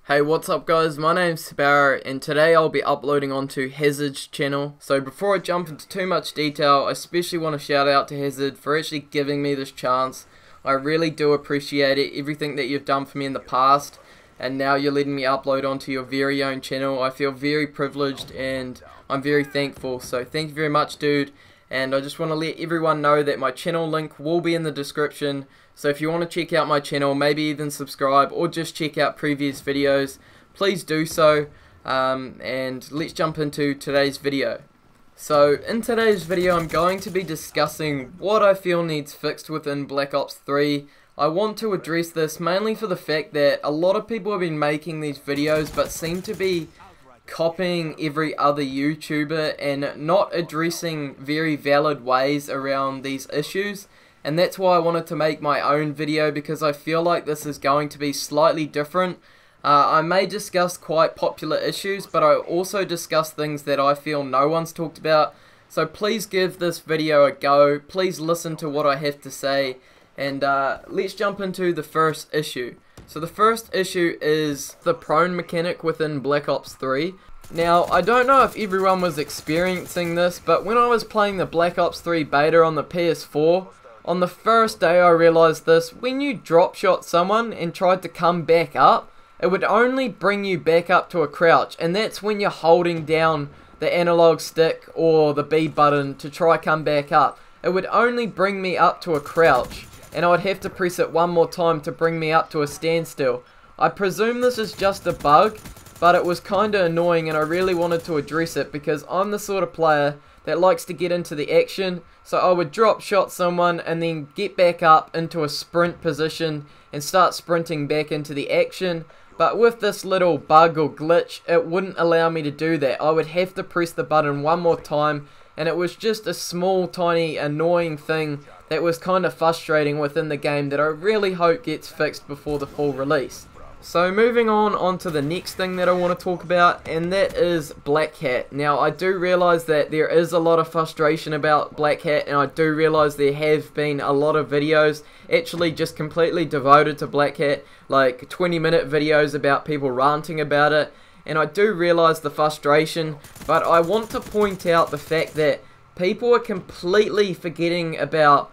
Hey, what's up guys, my name's Sparrow and today I'll be uploading onto Hazard's channel. So before I jump into too much detail, I especially want to shout out to Hazard for actually giving me this chance. I really do appreciate it, everything that you've done for me in the past, and now you're letting me upload onto your very own channel. I feel very privileged and I'm very thankful, so thank you very much dude. And I just want to let everyone know that my channel link will be in the description. So if you want to check out my channel, maybe even subscribe or just check out previous videos, please do so. And let's jump into today's video. So in today's video I'm going to be discussing what I feel needs fixed within Black Ops 3. I want to address this mainly for the fact that a lot of people have been making these videos but seem to be copying every other YouTuber and not addressing very valid ways around these issues, and that's why I wanted to make my own video, because I feel like this is going to be slightly different. I may discuss quite popular issues, but I also discuss things that I feel no one's talked about, so please give this video a go, please listen to what I have to say, and let's jump into the first issue. So the first issue is the prone mechanic within Black Ops 3. Now, I don't know if everyone was experiencing this, but when I was playing the Black Ops 3 beta on the PS4, on the first day I realized this: when you drop shot someone and tried to come back up, it would only bring you back up to a crouch, and that's when you're holding down the analog stick or the B button to try come back up. It would only bring me up to a crouch, and I would have to press it one more time to bring me up to a standstill. I presume this is just a bug, but it was kinda annoying and I really wanted to address it because I'm the sort of player that likes to get into the action, so I would drop shot someone and then get back up into a sprint position and start sprinting back into the action. But with this little bug or glitch, it wouldn't allow me to do that. I would have to press the button one more time, and it was just a small tiny annoying thing that was kind of frustrating within the game that I really hope gets fixed before the full release. So moving on to the next thing that I want to talk about, and that is Black Hat. Now I do realise that there is a lot of frustration about Black Hat, and I do realise there have been a lot of videos actually just completely devoted to Black Hat, like 20-minute videos about people ranting about it, and I do realise the frustration, but I want to point out the fact that people are completely forgetting about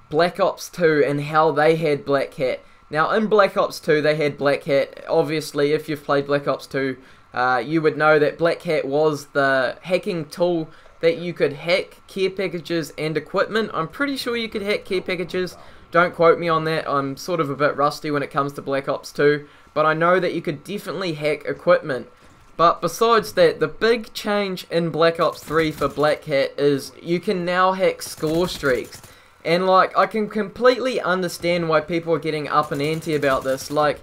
Black Ops 2 and how they had Black Hat. Now in Black Ops 2 they had Black Hat. Obviously if you've played Black Ops 2 you would know that Black Hat was the hacking tool that you could hack care packages and equipment. I'm pretty sure you could hack care packages, don't quote me on that, I'm sort of a bit rusty when it comes to Black Ops 2, but I know that you could definitely hack equipment. But besides that, the big change in Black Ops 3 for Black Hat is you can now hack score streaks. And like, I can completely understand why people are getting up and anti about this. Like,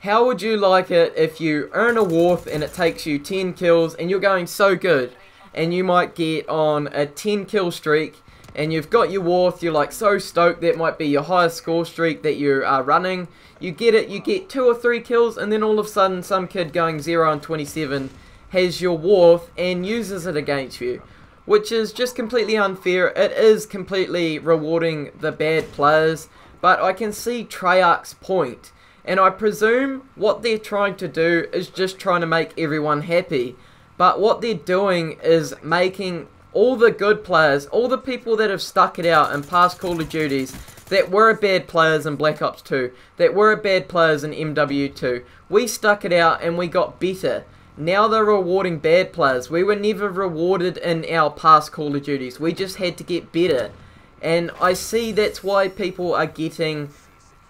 how would you like it if you earn a Warth and it takes you 10 kills and you're going so good, and you might get on a 10 kill streak and you've got your Warth, you're like so stoked, that might be your highest score streak that you are running, you get it, you get 2 or 3 kills, and then all of a sudden some kid going 0 and 27 has your Warth and uses it against you, which is just completely unfair. It is completely rewarding the bad players, but I can see Treyarch's point, and I presume what they're trying to do is just trying to make everyone happy, but what they're doing is making all the good players, all the people that have stuck it out in past Call of Duties, that were bad players in Black Ops 2, that were bad players in MW2, we stuck it out and we got better. Now they're rewarding bad players. We were never rewarded in our past Call of Duties. We just had to get better. And I see that's why people are getting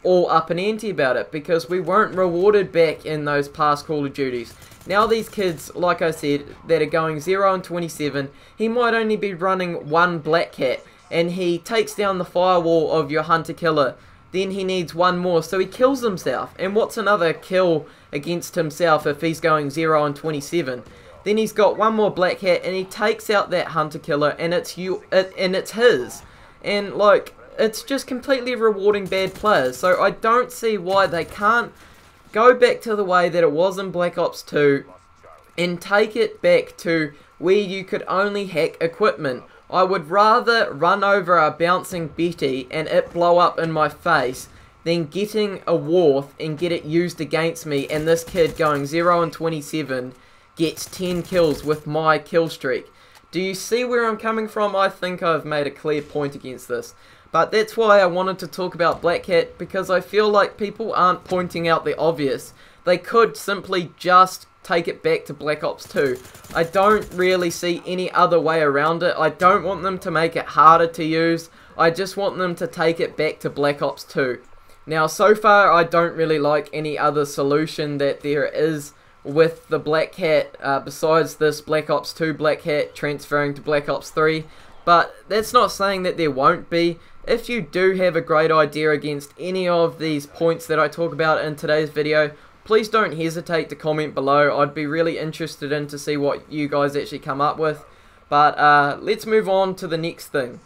all up and anti about it, because we weren't rewarded back in those past Call of Duties. Now these kids, like I said, that are going 0 and 27, he might only be running one Black Hat, and he takes down the firewall of your hunter-killer. Then he needs one more, so he kills himself. And what's another kill against himself if he's going 0 and 27? Then he's got one more Black Hat and he takes out that hunter killer, and it's his. And like, it's just completely rewarding bad players. So I don't see why they can't go back to the way that it was in Black Ops 2 and take it back to where you could only hack equipment. I would rather run over a bouncing Betty and it blow up in my face then getting a Warth and get it used against me, and this kid going 0 and 27 gets 10 kills with my kill streak. Do you see where I'm coming from? I think I've made a clear point against this. But that's why I wanted to talk about Black Hat, because I feel like people aren't pointing out the obvious. They could simply just take it back to Black Ops 2. I don't really see any other way around it. I don't want them to make it harder to use. I just want them to take it back to Black Ops 2. Now, so far, I don't really like any other solution that there is with the Black Hat besides this Black Ops 2 Black Hat transferring to Black Ops 3. But that's not saying that there won't be. If you do have a great idea against any of these points that I talk about in today's video, please don't hesitate to comment below. I'd be really interested in to see what you guys actually come up with. But let's move on to the next thing.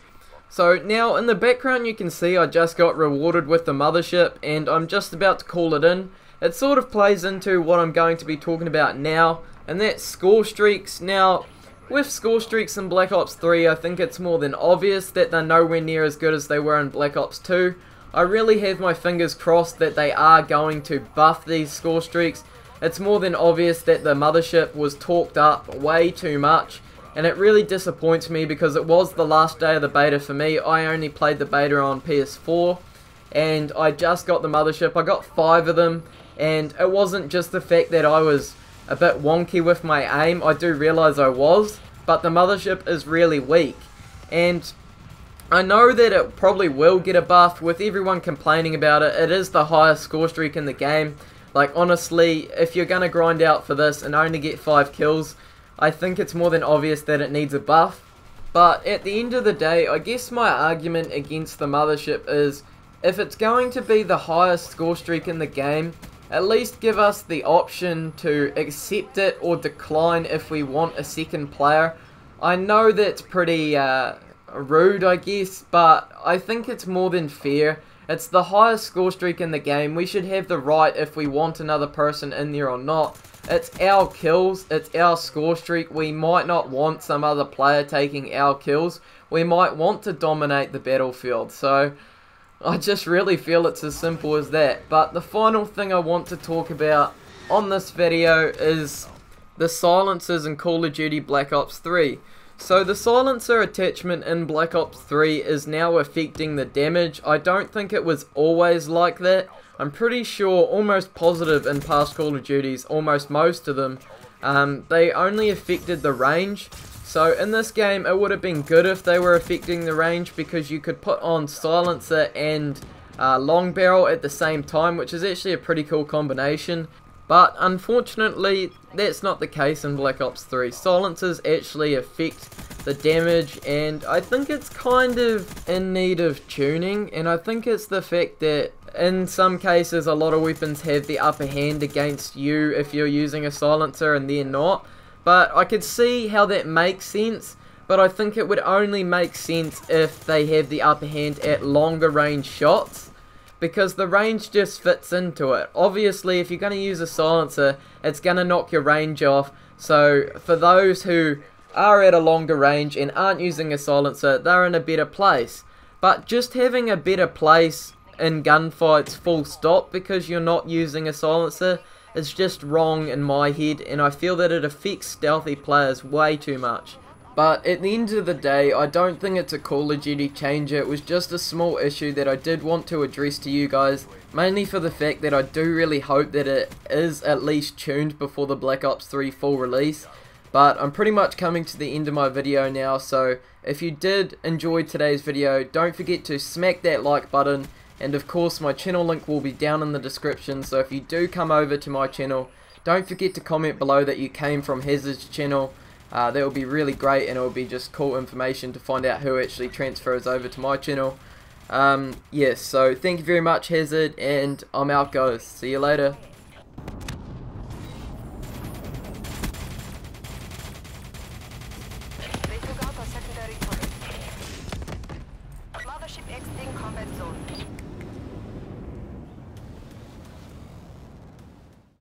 So now in the background you can see I just got rewarded with the mothership, and I'm just about to call it in. It sort of plays into what I'm going to be talking about now, and that's score streaks. Now, with score streaks in Black Ops 3, I think it's more than obvious that they're nowhere near as good as they were in Black Ops 2. I really have my fingers crossed that they are going to buff these score streaks. It's more than obvious that the mothership was talked up way too much, and it really disappoints me because it was the last day of the beta for me. I only played the beta on PS4, and I just got the mothership. I got 5 of them, and it wasn't just the fact that I was a bit wonky with my aim. I do realise I was, but the mothership is really weak, and I know that it probably will get a buff with everyone complaining about it. It is the highest score streak in the game. Like, honestly, if you're going to grind out for this and only get 5 kills, I think it's more than obvious that it needs a buff. But at the end of the day, I guess my argument against the mothership is, if it's going to be the highest score streak in the game, at least give us the option to accept it or decline if we want a second player. I know that's pretty rude, I guess, but I think it's more than fair. It's the highest score streak in the game. We should have the right if we want another person in there or not. It's our kills, it's our score streak. We might not want some other player taking our kills. We might want to dominate the battlefield. So I just really feel it's as simple as that. But the final thing I want to talk about on this video is the silencers in Call of Duty Black Ops 3. So the silencer attachment in Black Ops 3 is now affecting the damage. I don't think it was always like that. I'm pretty sure, almost positive in past Call of Duties, almost most of them, they only affected the range. So in this game it would have been good if they were affecting the range, because you could put on silencer and long barrel at the same time, which is actually a pretty cool combination. But unfortunately that's not the case in Black Ops 3. Silencers actually affect the damage, and I think it's kind of in need of tuning, and I think it's the fact that in some cases a lot of weapons have the upper hand against you if you're using a silencer and they're not. But I could see how that makes sense, but I think it would only make sense if they have the upper hand at longer range shots, because the range just fits into it. Obviously if you're going to use a silencer, it's going to knock your range off. So for those who are at a longer range and aren't using a silencer, they're in a better place. But just having a better place in gunfights full stop because you're not using a silencer is just wrong in my head, and I feel that it affects stealthy players way too much. But at the end of the day, I don't think it's a Call of Duty changer. It was just a small issue that I did want to address to you guys, mainly for the fact that I do really hope that it is at least tuned before the Black Ops 3 full release. But I'm pretty much coming to the end of my video now, so if you did enjoy today's video, don't forget to smack that like button, and of course my channel link will be down in the description, so if you do come over to my channel, don't forget to comment below that you came from Hazard's channel. That would be really great, and it would be just cool information to find out who actually transfers over to my channel. Yes, so thank you very much, Hazard, and I'm out guys. See you later.